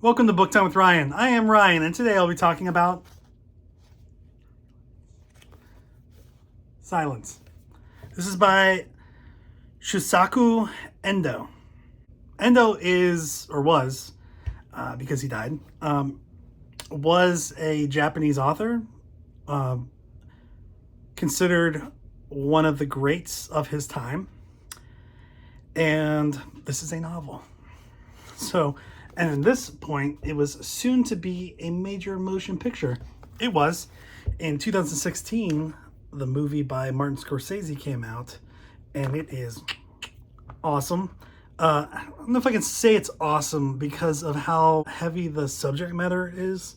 Welcome to Book Time with Ryan. I am Ryan, and today I'll be talking about Silence. This is by Shūsaku Endō. Endo is, or was, because he died, was a Japanese author, considered one of the greats of his time, and this is a novel. So, and at this point, it was soon to be a major motion picture. It was. In 2016, the movie by Martin Scorsese came out, and it is awesome. I don't know if I can say it's awesome because of how heavy the subject matter is,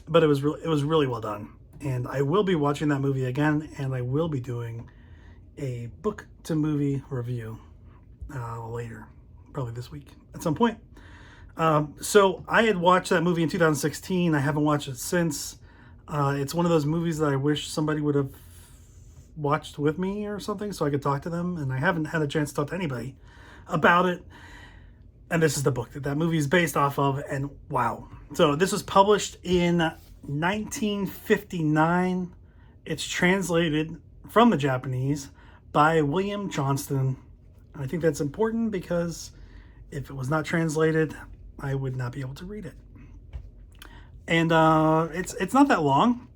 but it was really well done. And I will be watching that movie again, and I will be doing a book to movie review later, probably this week at some point. So I had watched that movie in 2016. I haven't watched it since. It's one of those movies that I wish somebody would have watched with me or something so I could talk to them, and I haven't had a chance to talk to anybody about it. And this is the book that movie is based off of, and wow. So this was published in 1959. It's translated from the Japanese by William Johnston. I think that's important because if it was not translated, I would not be able to read it. And it's not that long.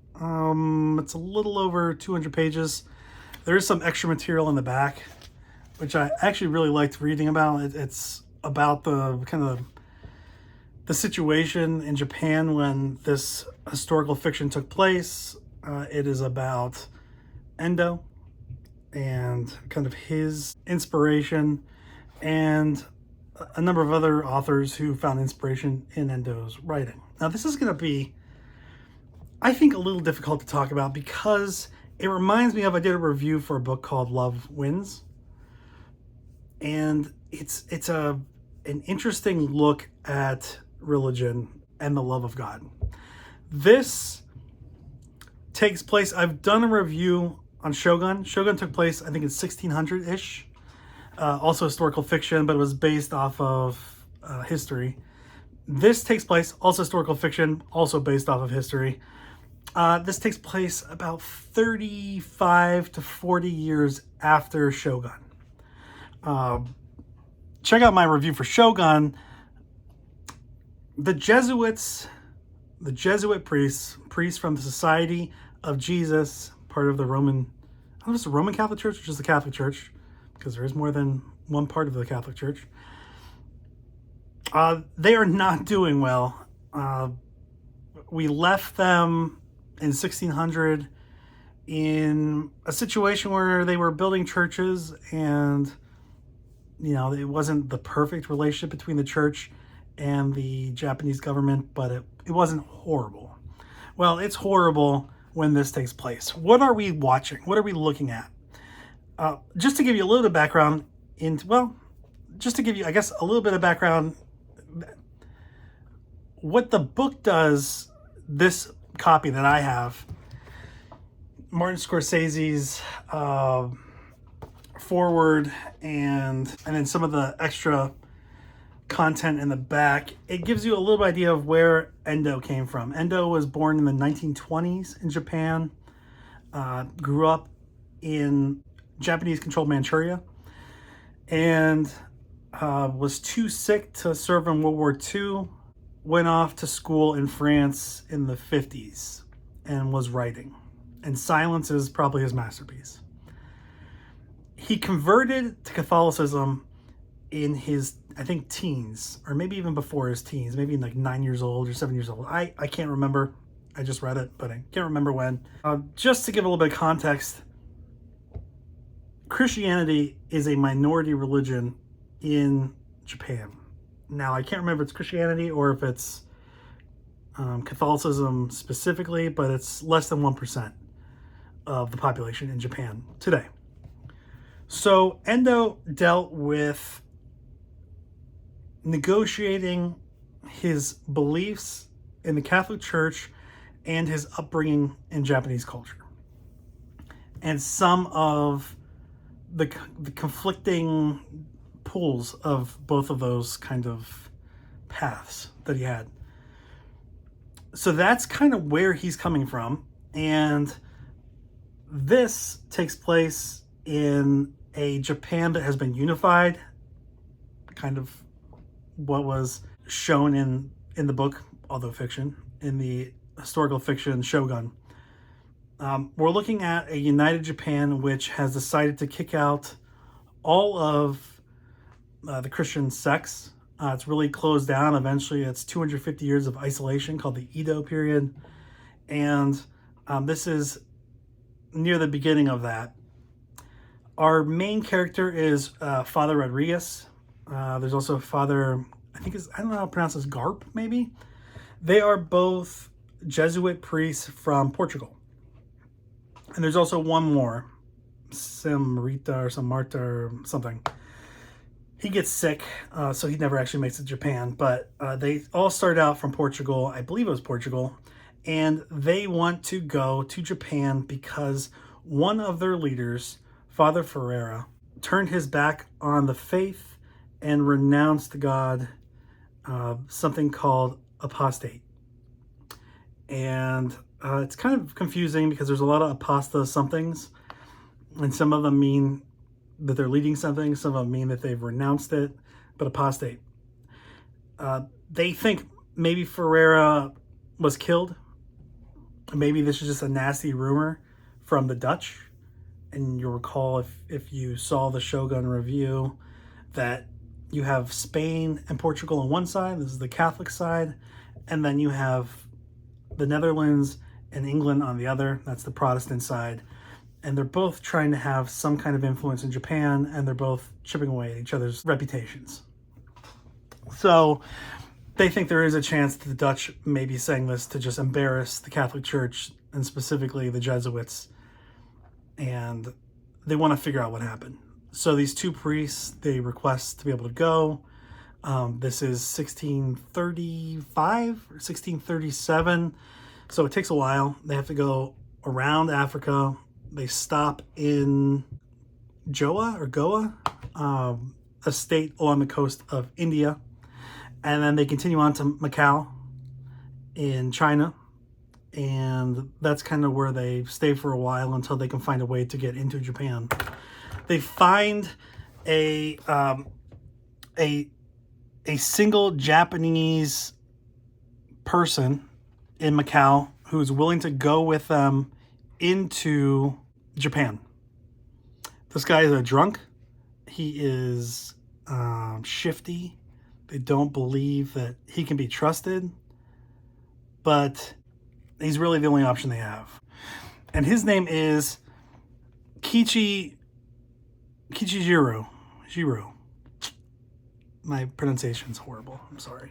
It's a little over 200 pages. There is some extra material in the back, which I actually really liked reading about. It's about the kind of the situation in Japan when this historical fiction took place. It is about Endo and kind of his inspiration, and a number of other authors who found inspiration in Endo's writing. Now, this is going to be, I think, a little difficult to talk about because it reminds me of, I did a review for a book called Love Wins, and it's an interesting look at religion and the love of God. This takes place, I've done a review on Shogun. Shogun took place, I think, in 1600-ish. Also historical fiction, but it was based off of history. This takes place, also historical fiction, also based off of history. This takes place about 35 to 40 years after Shogun. Check out my review for Shogun. The Jesuit priests from the Society of Jesus, part of the Roman, I don't know if it's the Roman Catholic Church, which is the Catholic Church, because there is more than one part of the Catholic Church. They are not doing well. We left them in 1600 in a situation where they were building churches, and it wasn't the perfect relationship between the church and the Japanese government, but it wasn't horrible. Well, it's horrible when this takes place. What are we watching? What are we looking at? Just to give you a little bit of background just to give you, I guess, a little bit of background, what the book does, this copy that I have, Martin Scorsese's forward and then some of the extra content in the back, it gives you a little idea of where Endo came from. Endo was born in the 1920s in Japan, grew up in Japanese-controlled Manchuria, and was too sick to serve in World War II, went off to school in France in the 50s, and was writing. And Silence is probably his masterpiece. He converted to Catholicism in his, I think, teens, or maybe even before his teens, maybe like 9 years old or 7 years old. I can't remember. I just read it, but I can't remember when. Just to give a little bit of context, Christianity is a minority religion in Japan. Now, I can't remember if it's Christianity or if it's Catholicism specifically, but it's less than 1% of the population in Japan today. So Endo dealt with negotiating his beliefs in the Catholic Church and his upbringing in Japanese culture, and some of the conflicting pulls of both of those kind of paths that he had. So that's kind of where he's coming from. And this takes place in a Japan that has been unified, kind of what was shown in the book, although fiction, in the historical fiction Shogun. We're looking at a united Japan which has decided to kick out all of the Christian sects. It's really closed down. Eventually, it's 250 years of isolation called the Edo period. And this is near the beginning of that. Our main character is Father Rodriguez. There's also Father, I don't know how to pronounce this, Garp, maybe? They are both Jesuit priests from Portugal. And there's also one more, Marita or some Marta or something. He gets sick, so he never actually makes it to Japan. But they all started out from Portugal. I believe it was Portugal. And they want to go to Japan because one of their leaders, Father Ferreira, turned his back on the faith and renounced God, something called apostate. And it's kind of confusing because there's a lot of apostata somethings. And some of them mean that they're leading something. Some of them mean that they've renounced it. But apostate. They think maybe Ferreira was killed. Maybe this is just a nasty rumor from the Dutch. And you'll recall if you saw the Shogun review that you have Spain and Portugal on one side. This is the Catholic side. And then you have the Netherlands and England on the other. That's the Protestant side. And they're both trying to have some kind of influence in Japan, and they're both chipping away at each other's reputations. So they think there is a chance that the Dutch may be saying this to just embarrass the Catholic Church, and specifically the Jesuits. And they want to figure out what happened. So these two priests, they request to be able to go. This is 1635 or 1637. So it takes a while. They have to go around Africa. They stop in Goa, a state along the coast of India. And then they continue on to Macau in China. And that's kind of where they stay for a while until they can find a way to get into Japan. They find a single Japanese person in Macau who's willing to go with them into Japan. This guy is a drunk. He is shifty. They don't believe that he can be trusted, but he's really the only option they have. And his name is Kichijiro. Jiro. My pronunciation's horrible. I'm sorry.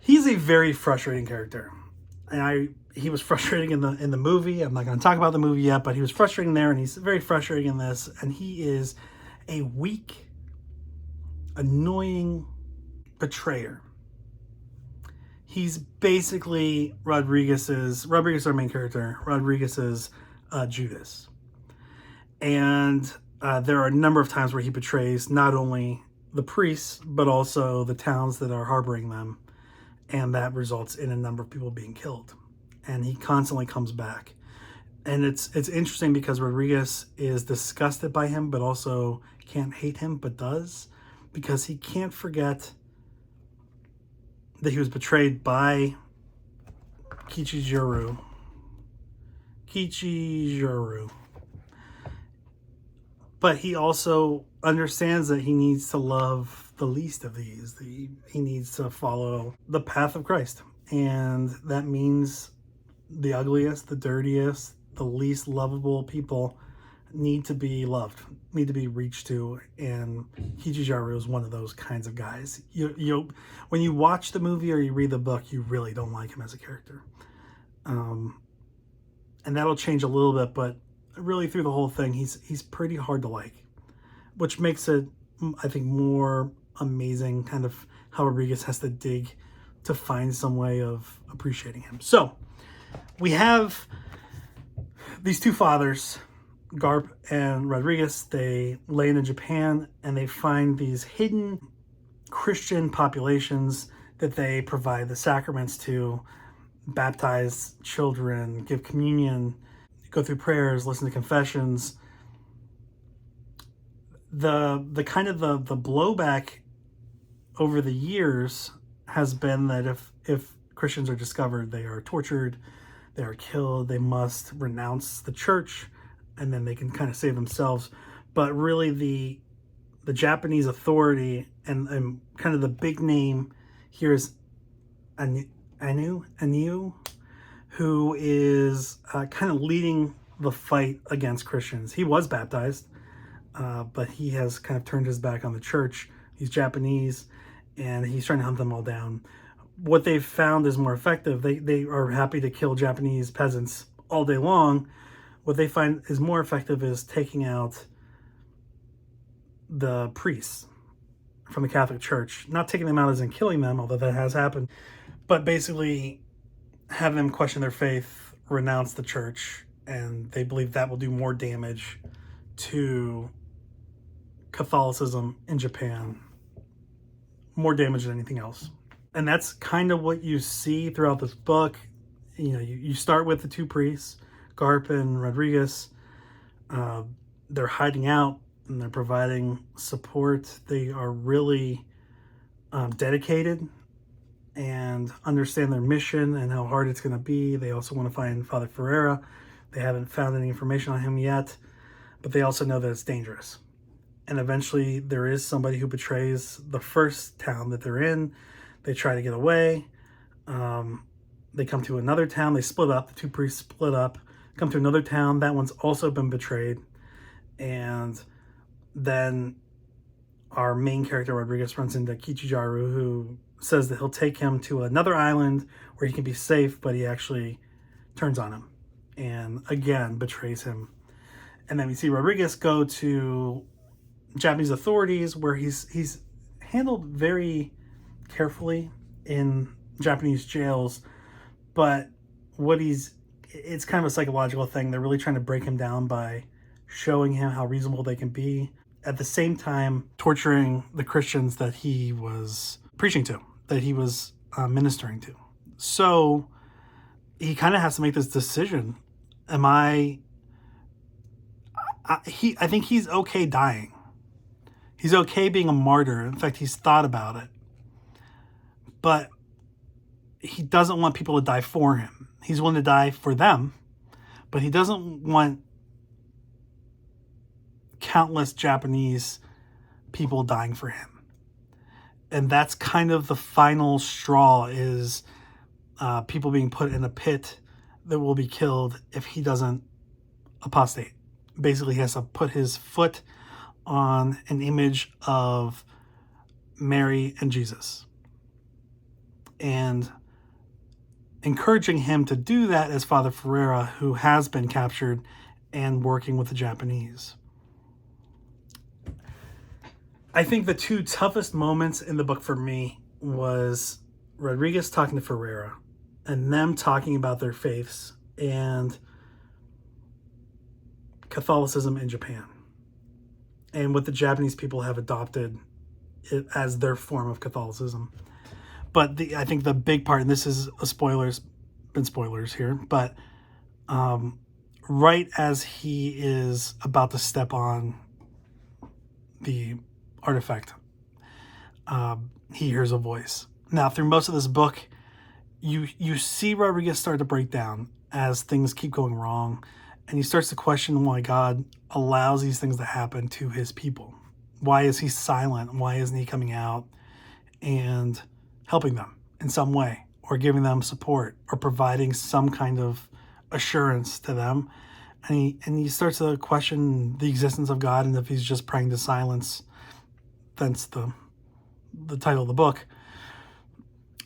He's a very frustrating character. And he was frustrating in the movie. I'm not going to talk about the movie yet, but he was frustrating there, and he's very frustrating in this. And he is a weak, annoying betrayer. He's basically Rodriguez is our main character. Rodriguez's Judas. And there are a number of times where he betrays not only the priests, but also the towns that are harboring them. And that results in a number of people being killed. And he constantly comes back. And it's interesting because Rodriguez is disgusted by him, but also can't hate him, but does. Because he can't forget that he was betrayed by Kichijiro. But he also understands that he needs to love the least of these. He needs to follow the path of Christ. And that means the ugliest, the dirtiest, the least lovable people need to be loved, need to be reached to. And Kichijiro is one of those kinds of guys. You when you watch the movie or you read the book, you really don't like him as a character. And that'll change a little bit, but really through the whole thing, he's pretty hard to like, which makes it, I think, more amazing kind of how Rodriguez has to dig to find some way of appreciating him. So we have these two fathers, Garp and Rodriguez. They land in Japan and they find these hidden Christian populations that they provide the sacraments to, baptize children, give communion, go through prayers, listen to confessions. The kind of the blowback over the years has been that if Christians are discovered, they are tortured, they are killed, they must renounce the church, and then they can kind of save themselves. But really the Japanese authority and kind of the big name here is Anu, who is kind of leading the fight against Christians. He was baptized, but he has kind of turned his back on the church. He's Japanese, and he's trying to hunt them all down. What they've found is more effective. They are happy to kill Japanese peasants all day long. What they find is more effective is taking out the priests from the Catholic Church. Not taking them out as in killing them, although that has happened, but basically have them question their faith, renounce the church, and they believe that will do more damage to Catholicism in Japan, more damage than anything else. And that's kind of what you see throughout this book. You know, you start with the two priests, Garp and Rodriguez. They're hiding out and they're providing support. They are really dedicated and understand their mission and how hard it's going to be. They also want to find Father Ferreira. They haven't found any information on him yet, but they also know that it's dangerous. And eventually there is somebody who betrays the first town that they're in. They try to get away. They come to another town. They split up. The two priests split up, come to another town. That one's also been betrayed. And then our main character, Rodriguez, runs into Kichijaru, who says that he'll take him to another island where he can be safe, but he actually turns on him and again betrays him. And then we see Rodriguez go to Japanese authorities, where he's handled very carefully in Japanese jails, but it's kind of a psychological thing. They're really trying to break him down by showing him how reasonable they can be, at the same time torturing the Christians that he was preaching to, that he was ministering to. So he kind of has to make this decision. I think he's okay dying. He's okay being a martyr. In fact, he's thought about it. But he doesn't want people to die for him. He's willing to die for them, but he doesn't want countless Japanese people dying for him. And that's kind of the final straw, is people being put in a pit that will be killed if he doesn't apostate. Basically, he has to put his foot on an image of Mary and Jesus. And encouraging him to do that is Father Ferreira, who has been captured and working with the Japanese. I think the two toughest moments in the book for me was Rodriguez talking to Ferreira and them talking about their faiths and Catholicism in Japan and what the Japanese people have adopted it as their form of Catholicism. But I think the big part, and this is spoilers here, but right as he is about to step on the artifact, he hears a voice. Now, through most of this book, you see Rodriguez start to break down as things keep going wrong, and he starts to question why God allows these things to happen to his people. Why is he silent? Why isn't he coming out and helping them in some way, or giving them support, or providing some kind of assurance to them? And he starts to question the existence of God, and if he's just praying to silence. That's the title of the book.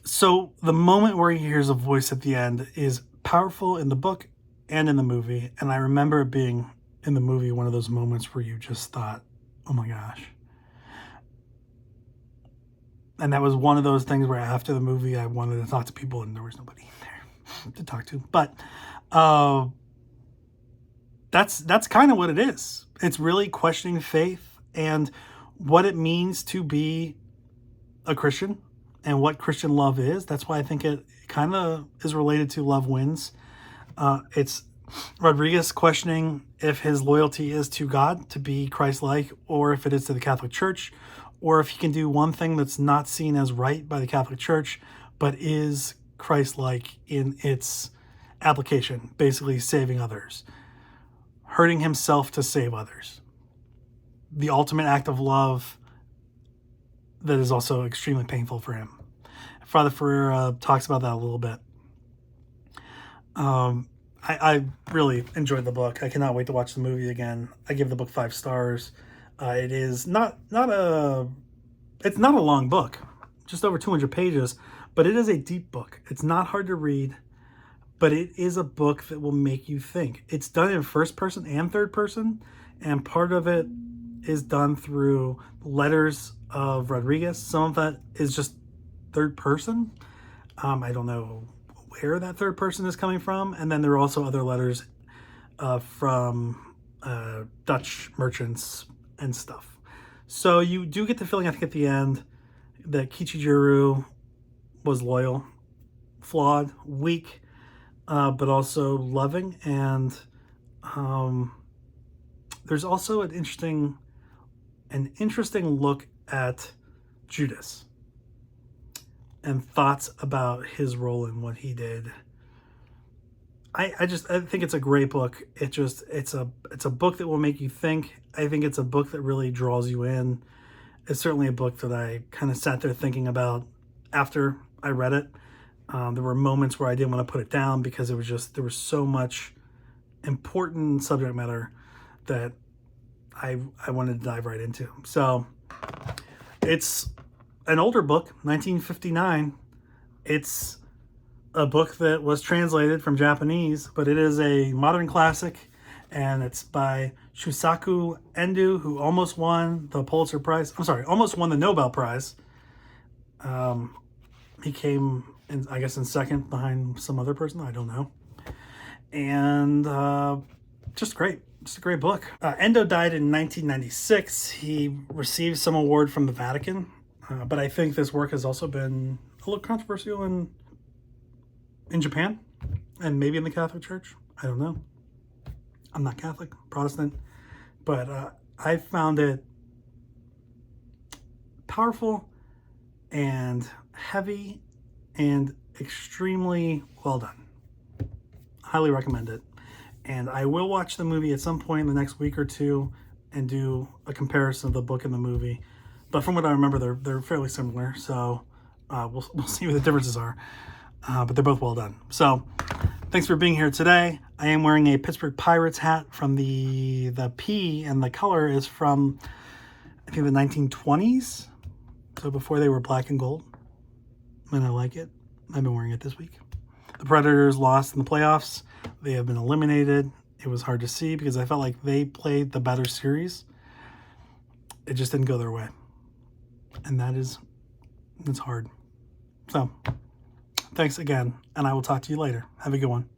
So the moment where he hears a voice at the end is powerful in the book and in the movie. And I remember it being in the movie one of those moments where you just thought, oh my gosh. And that was one of those things where after the movie, I wanted to talk to people and there was nobody in there to talk to. But that's kind of what it is. It's really questioning faith and what it means to be a Christian and what Christian love is. That's why I think it kind of is related to Love Wins. It's Rodriguez questioning if his loyalty is to God, to be Christ-like, or if it is to the Catholic Church, or if he can do one thing that's not seen as right by the Catholic Church, but is Christ-like in its application, basically saving others, hurting himself to save others. The ultimate act of love that is also extremely painful for him. Father Ferreira talks about that a little bit. I really enjoyed the book. I cannot wait to watch the movie again. I give the book 5 stars. It is it's not a long book, just over 200 pages, but it is a deep book. It's not hard to read, but it is a book that will make you think. It's done in first person and third person, and part of it is done through letters of Rodriguez. Some of that is just third person. I don't know where that third person is coming from. And then there are also other letters from Dutch merchants and stuff. So you do get the feeling, I think, at the end that Kichijiro was loyal, flawed, weak, but also loving. And there's also an interesting look at Judas and thoughts about his role in what he did. I think it's a great book. It's a book that will make you think. I think it's a book that really draws you in. It's certainly a book that I kind of sat there thinking about after I read it. There were moments where I didn't want to put it down because there was so much important subject matter that I wanted to dive right into. So it's an older book, 1959. It's a book that was translated from Japanese, but it is a modern classic, and it's by Shūsaku Endō, who almost won the Pulitzer Prize. Almost won the Nobel Prize. He came in, I guess, in second behind some other person. I don't know. And just great. Just a great book. Endo died in 1996. He received some award from the Vatican, but I think this work has also been a little controversial in Japan and maybe in the Catholic Church. I don't know. I'm not Catholic, Protestant, but I found it powerful and heavy and extremely well done. Highly recommend it. And I will watch the movie at some point in the next week or two and do a comparison of the book and the movie. But from what I remember, they're fairly similar. So we'll see what the differences are. But they're both well done. So thanks for being here today. I am wearing a Pittsburgh Pirates hat from the P, and the color is from, I think, the 1920s. So before they were black and gold. And I like it. I've been wearing it this week. The Predators lost in the playoffs. They have been eliminated. It was hard to see because I felt like they played the better series. It just didn't go their way. And it's hard. So, thanks again, and I will talk to you later. Have a good one.